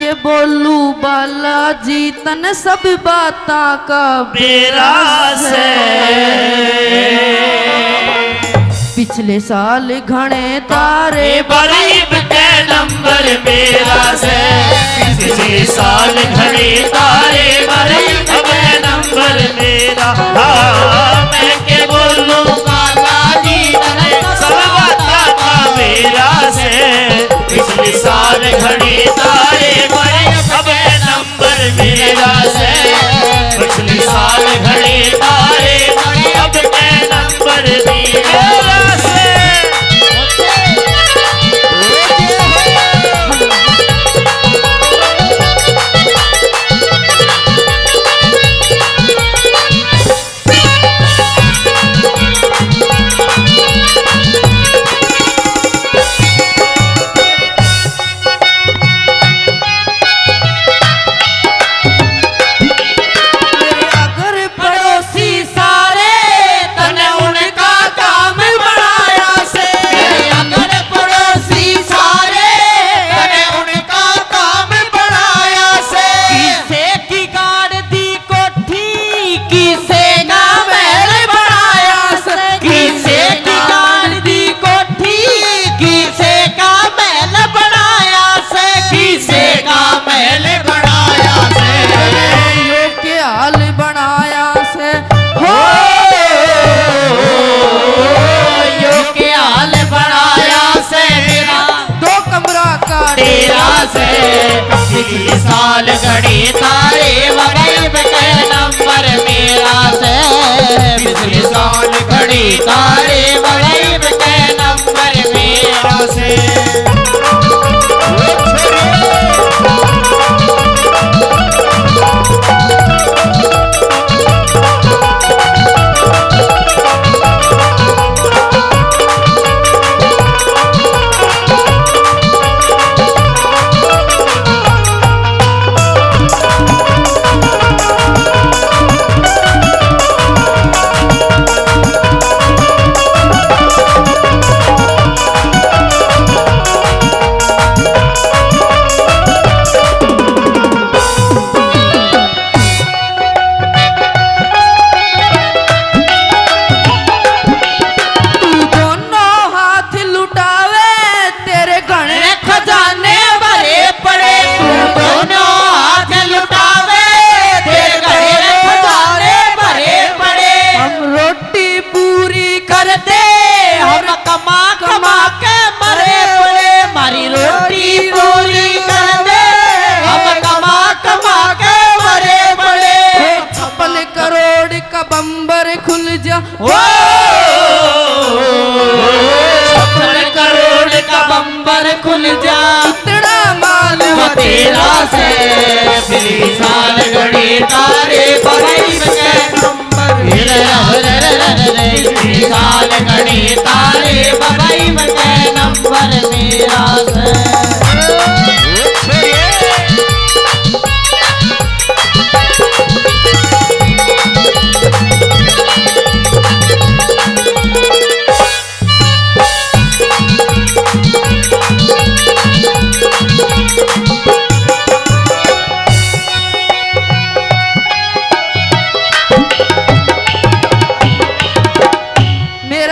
के बोलू बालाजी तन सब बाता का बेरा से पिछले साल घने तारे गरीब के नंबर मेरा से पिछले साल घने तारे गरीब के नंबर मेरा। मैं के बोलूं बालाजी सब बाता का मेरा से पिछले साल घने तारे गरीब के नंबर मेरा से पिछले साल घने तारे गरीब के नंबर मेरा। पिछले साल घड़ी तारे गरीब के नंबर मेरा से पिछले साल घड़ी तारे गरीब के नंबर मेरा से। बम्बर खुल जा करोड़ का बम्बर खुल जा इतना माल तेरा से पिछले साल घड़ी तारे गरीब के नंबर पिछले साल घड़ी तारे गरीब के नंबर मेरा से।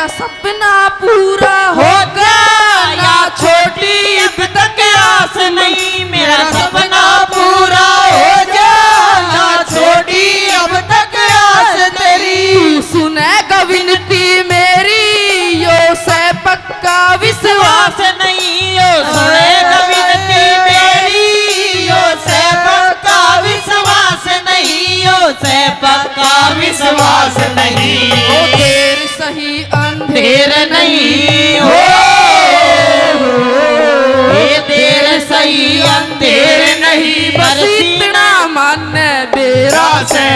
सपना पूरा होगा ना छोटी अब तक आस नहीं। मेरा सपना पूरा हो जा ना छोटी अब तक आस तेरी। सुनेगा विनती मेरी यो से पक्का विश्वास नहीं यो सुनेगा विनती मेरी यो से पक्का विश्वास नहीं यो से पक्का विश्वास नहीं। देर सही अंधेर नहीं हो ये देर सही अंधेर नहीं बस इतना मन बेरा से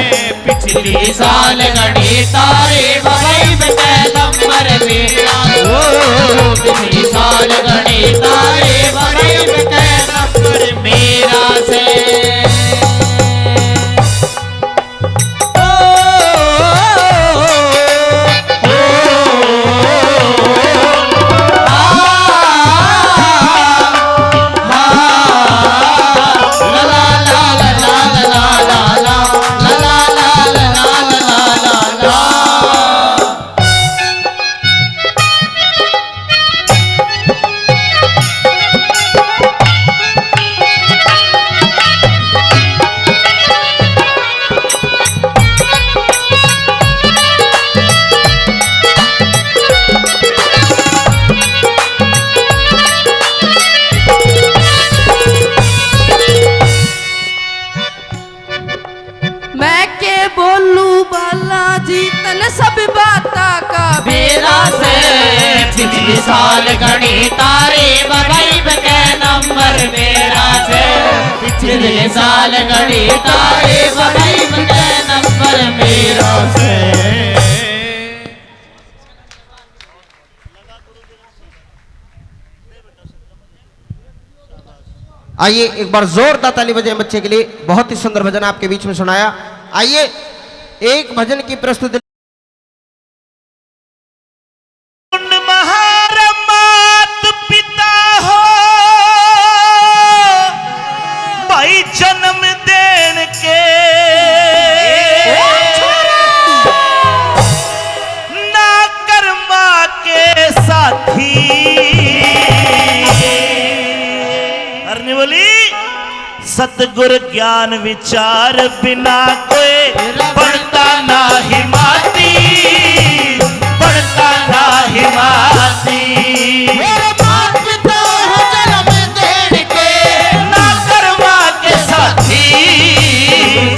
पिछली साल घड़ी तारे गरीब के नंबर मेरा। पिछली साल घड़ी तारे गरीब के नंबर मेरा से। साल घड़ी तारे वही के नंबर मेरा से पिछले साल घड़ी तारे वही के नंबर मेरा से। आइए एक बार जोरदार ताली बजाएं बच्चे के लिए। बहुत ही सुंदर भजन आपके बीच में सुनाया। आइए एक भजन की प्रस्तुति। मात पिता हो भाई जन्म देन के ना कर्मा के साथी हरने बोली सतगुर ज्ञान विचार बिना कोई बढ़ता ना हिमाती बढ़ता ना हिमाती। मात पिता हो जन्म देन के ना कर्मा के साथी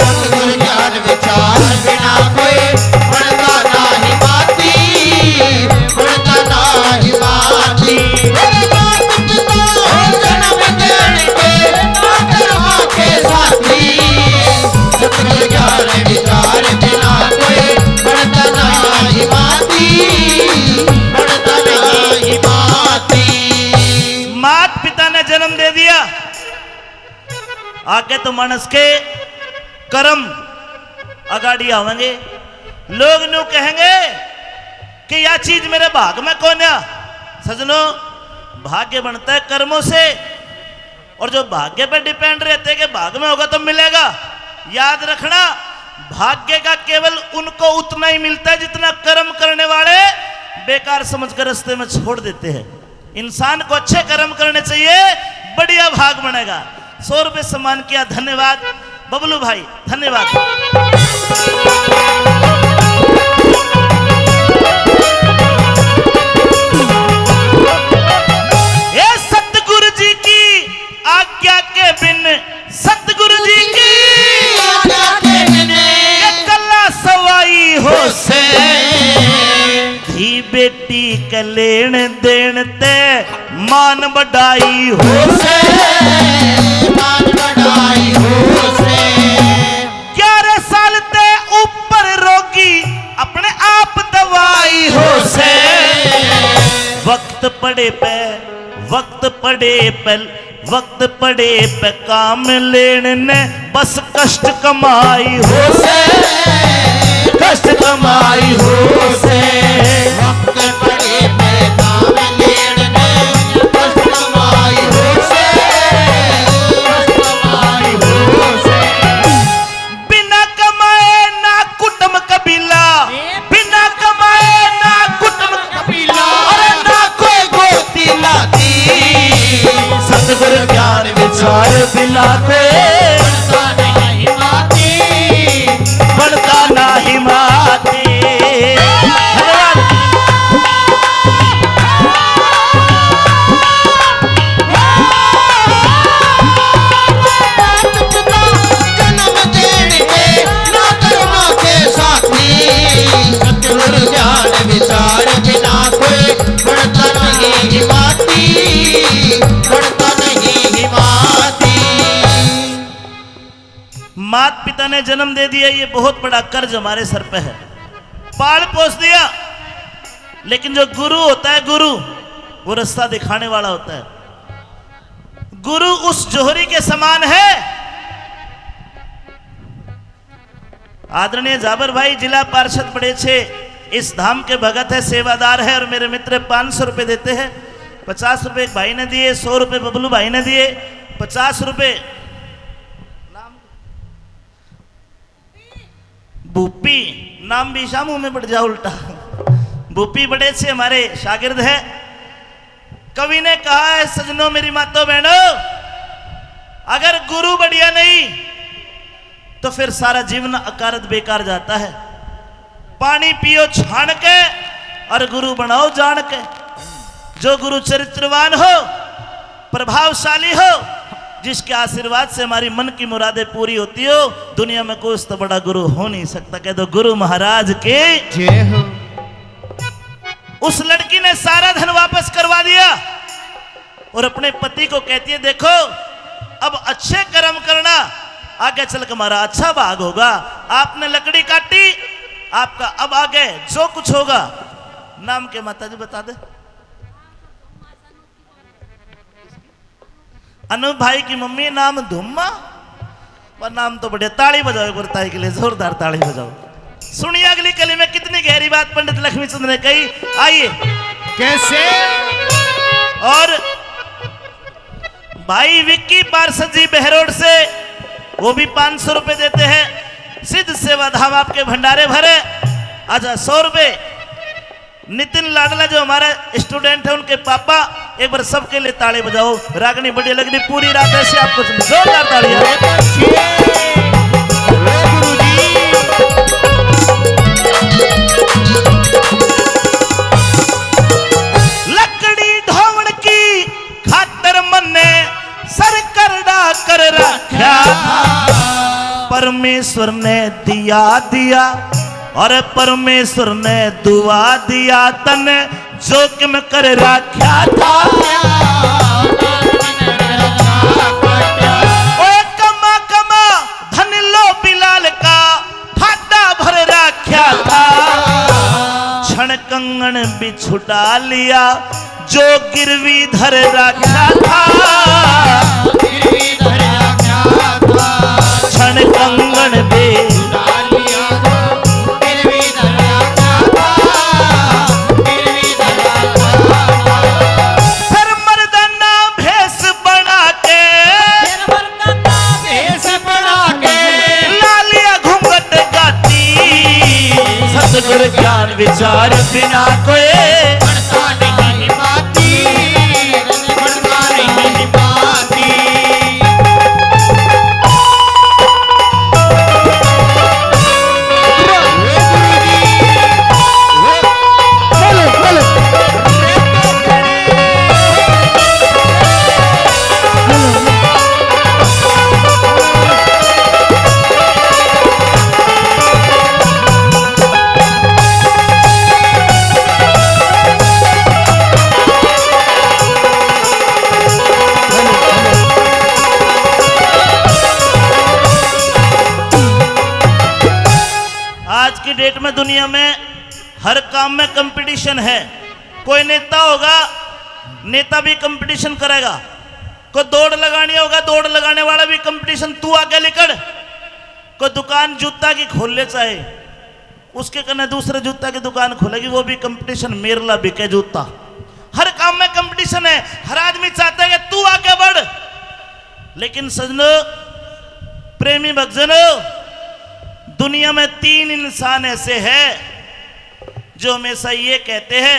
सतगुर ज्ञान विचार बिना कोई बढ़ता ना हिमाती बढ़ता ना हिमाती। मात पिता हो जन्म देन के ना कर्मा के साथी सतगुर ज्ञान विचार बिना कोई बढ़ता ना हिमाती बढ़ता ना हिमाती। मात पिता ने जन्म दे दिया आगे तो मानस के कर्म अगाड़ी आवेंगे। लोग न्यू कहेंगे कि यह चीज मेरे भाग में कौन है। सजनों भाग्य बनता है कर्मों से और जो भाग्य पर डिपेंड रहते हैं कि भाग में होगा तो मिलेगा। याद रखना भाग्य का केवल उनको उतना ही मिलता है जितना कर्म करने वाले बेकार समझकर रास्ते में छोड़ देते हैं। इंसान को अच्छे कर्म करने चाहिए बढ़िया भाग बनेगा। 100 रुपये सम्मान किया, धन्यवाद बबलू भाई, धन्यवाद। ये सतगुरु जी की आज्ञा के बिन सतगुरु जी की आज्ञा के बिन ये कल्ला सवाई हो से धी बेटी के लेन देन ते मान बढ़ाई हो से मान बढ़ाई हो से 11 साल ते ऊपर रोगी अपने आप दवाई हो से वक्त पड़े पे वक्त पड़े पे वक्त पड़े पे काम लेने ने बस कष्ट कमाई हो से कष्ट कमाई हो से वक्त पड़े पे काम लेने कष्ट कमाई हो से कष्ट कमाई हो से। बिना कमाए ना कुटुंब कबीला बिना कमाए ना कुटुंब कबीला अरे ना कोई गोती लाती सतगुरु ज्ञान विचार बिना कोई बढ़ता नहीं हिमाती बढ़ता ना हिमाती। धन्यवाद। जन्म देन के ना कर्मा के साथी सतगुर ज्ञान विचार बिना कोई बढ़ता नहीं हिमाती बढ़ता नहीं हिमाती। माता पिता ने जन्म दे दिया, ये बहुत बड़ा कर्ज हमारे सर पे है। पाल पोस दिया, लेकिन जो गुरु होता है गुरु वो रास्ता दिखाने वाला होता है। गुरु उस जोहरी के समान है। आदरणीय जाबर भाई जिला पार्षद बड़े छे इस धाम के भगत है, सेवादार है और मेरे मित्र 500 रुपए देते हैं। 50 रुपए एक भाई ने दिए, 100 रुपए बबलू भाई ने दिए, 50 रुपए भूपी नाम भी शामू में बढ़ जा उल्टा। भूपी बड़े से हमारे शागिर्द है। कवि ने कहा है सजनों मेरी मातो बहनों, अगर गुरु बढ़िया नहीं तो फिर सारा जीवन अकारत बेकार जाता है। पानी पियो छान के और गुरु बनाओ जान के। जो गुरु चरित्रवान हो, प्रभावशाली हो, जिसके आशीर्वाद से हमारी मन की मुरादें पूरी होती हो, दुनिया में कोई तो बड़ा गुरु हो नहीं सकता। कह दो गुरु महाराज के जय हो। उस लड़की ने सारा धन वापस करवा दिया और अपने पति को कहती है, देखो अब अच्छे कर्म करना, आगे चल के हमारा अच्छा भाग होगा। आपने लकड़ी काटी, आपका अब आगे जो कुछ होगा। नाम के माता जी बता दे। अनूप भाई की मम्मी नाम धुम्मा, पर नाम तो बड़े। ताली बजाओ एक बार ताई के लिए, जोरदार ताली बजाओ। सुनिए अगली कली में कितनी गहरी बात पंडित लक्ष्मीचंद ने कही। आइए कैसे? और भाई विक्की पार्षद जी बहरोड से, वो भी 500 रुपए देते हैं। सिद्ध सेवा धाम आपके भंडारे भरे। अच्छा 100 रुपए नितिन लाडला जो हमारा स्टूडेंट है, उनके पापा। एक बार सबके लिए ताली बजाओ। रागनी बढ़िया लग रही, पूरी रात ऐसे आपको जोरदार तालियां। लकड़ी ढोवण की खातर मन्ने सर करड़ा कर रखा, परमेश्वर ने दिया दिया और परमेश्वर ने दुआ दिया, तन जोखिम कर रखा था। ओए कमा कमा धन लो बिलाल का, फाटा भर रखा था। क्षण कंगन भी छुटा लिया, जो गिरवी धर रखा था। क्षण कंगन भी ज्ञान विचार बिना कोई बढ़ता नहीं पाती, बढ़ता नहीं पाती। आज की डेट में दुनिया में हर काम में कंपटीशन है। कोई नेता होगा, नेता भी कंपटीशन करेगा। कोई दौड़ लगानी होगा, दौड़ लगाने वाला भी कंपटीशन, तू आगे निकल। कोई दुकान जूता की खोल ले, चाहे उसके कने दूसरे जूता की दुकान खोलेगी, वो भी कंपटीशन, मेरे ला बिके जूता। हर काम में कंपटीशन है। हर आदमी चाहता है कि तू आगे बढ़। लेकिन सजनों, प्रेमी भक्तजनों, दुनिया में 3 इंसान ऐसे हैं जो हमेशा ये कहते हैं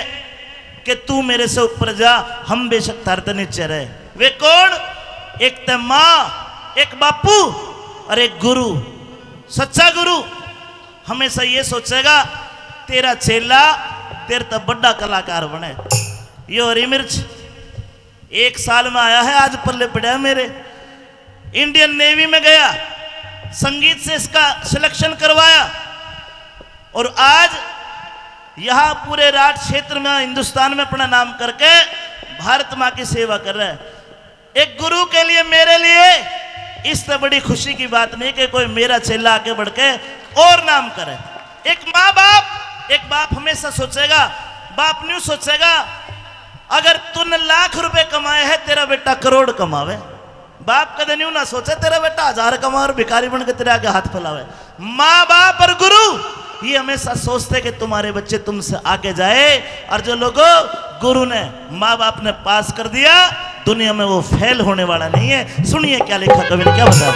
कि तू मेरे से ऊपर जा, हम बेशक तारते नीचे रहे। वे कौन? एक तो माँ, एक बापू और एक गुरु। सच्चा गुरु हमेशा ये सोचेगा तेरा चेला तेरे तो बड़ा कलाकार बने। ये हरी मिर्च 1 साल में आया है, आज पल्ले पड़ा मेरे। इंडियन नेवी में गया, संगीत से इसका सिलेक्शन करवाया और आज यहां पूरे राज क्षेत्र में, हिंदुस्तान में अपना नाम करके भारत मां की सेवा कर रहा है। एक गुरु के लिए, मेरे लिए इससे बड़ी खुशी की बात नहीं कि कोई मेरा चेला आगे बढ़ के और नाम करे। एक माँ बाप, एक बाप हमेशा सोचेगा, बाप न्यू सोचेगा अगर तूने लाख रुपए कमाए हैं, तेरा बेटा करोड़ कमावे। बाप कदे न्यू ना सोचे तेरा बेटा 1000 कमा और भिखारी बन के तेरे आगे हाथ फैलावे। माँ बाप और गुरु ये हमेशा सोचते कि तुम्हारे बच्चे तुमसे आगे जाए। और जो लोगों गुरु ने, माँ बाप ने पास कर दिया, दुनिया में वो फेल होने वाला नहीं है। सुनिए क्या लिखा कवि ने, क्या बताया।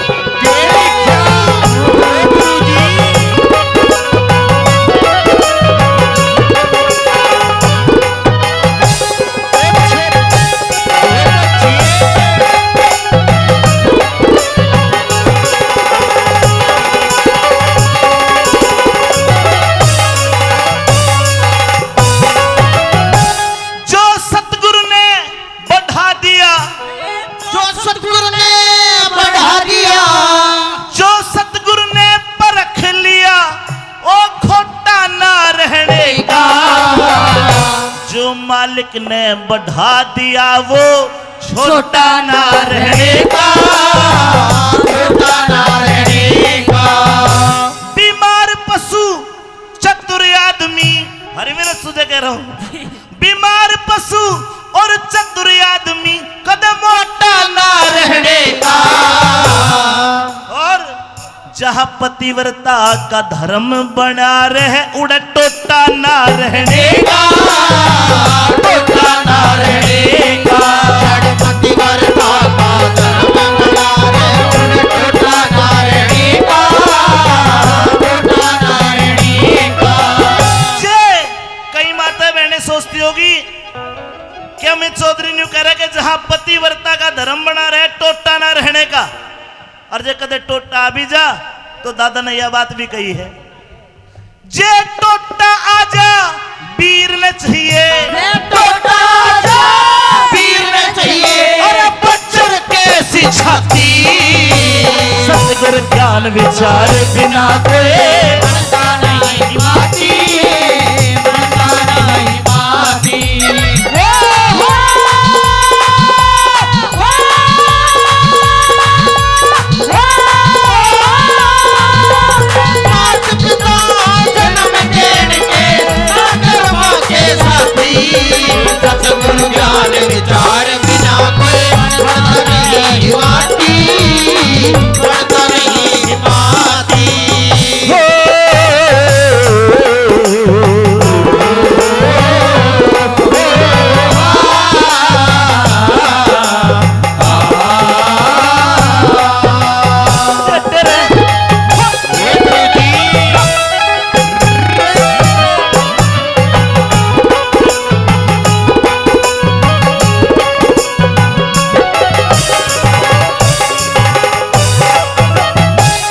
सतगुरु ने बढ़ा दिया, मालिक ने बढ़ा दिया वो छोटा ना रहने का, छोटा ना रहने का। बीमार पशु चतुर आदमी, हरे मेरे सुझे कह रहा हूं, बीमार पशु और चतुर आदमी कदम मोटा ना रहने का। और जहां पतिव्रता का धर्म बना रहे उड़ा टोटा ना रहने का, टोटा ना रहने का। पतिव्रता का धर्म बना रहे टोटा ना रहने का, टोटा ना रहने का। जे कई माता बहनें सोचती होगी क्या मैं चौधरी न्यू कह रहा कि जहां पतिव्रता का धर्म बना रहे टोटा ना रहने का, और जे कदे टोटा आ भी जा तो दादा ने यह बात भी कही है, जे टोटा आजा वीर न चाहिए, टोटा आजा वीर न चाहिए, और बच्चर कैसी छाती, सतगुर ज्ञान विचार बिना कोई बनता नहीं माती, बनता नहीं माती। मात पिता जन्म देने के कर्मों के साथी, सतगुरु ज्ञान विचार बिना कोई बनता नहीं माती, बनता नहीं माती।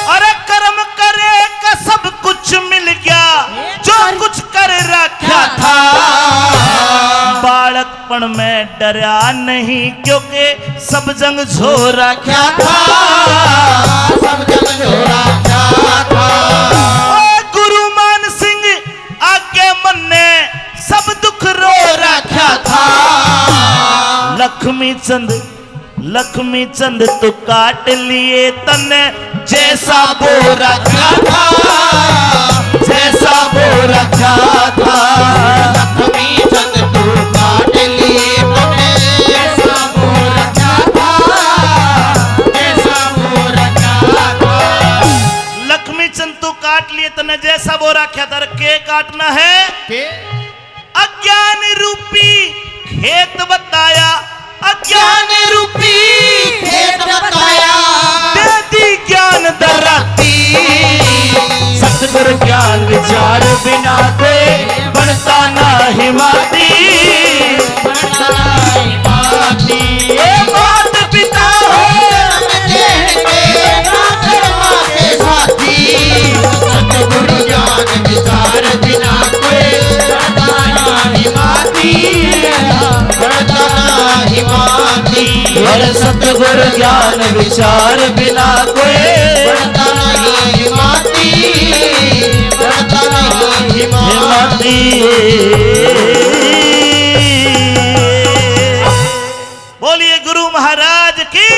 अरे कर्म करे का सब कुछ मिल गया जो कुछ कर रखा था, बालकपन में डरा नहीं क्योंकि सब जंग झोरा क्या था, सब जग झोरा क्या था। ओ गुरु मान सिंह आगे मन ने सब दुख रो रखा था, लक्ष्मी चंद तो काट लिए तने जैसा बो रखा था, जैसा बो रखा था। लक्ष्मी चंद तू काट लिए तने जैसा वो रखा था, जैसा वो रखा था। लक्ष्मी चंद तो काट लिए तने जैसा बो रखा था, के काटना है अज्ञान रूपी खेत बताया, ज्ञान रूपी खेत बताया, दे दी ज्ञान दराती, सतगुरु ज्ञान विचार बिना कोई बनता नहीं माती, बनता नहीं माती। ए मात पिता हो कर्मों के साथी, सतगुरु ज्ञान विचार बिना कोई बनता नहीं माती, बनता नहीं माती। और सतगुरु ज्ञान विचार बिना कोई बनता नहीं माती, बनता नहीं माती। बोलिए गुरु महाराज की।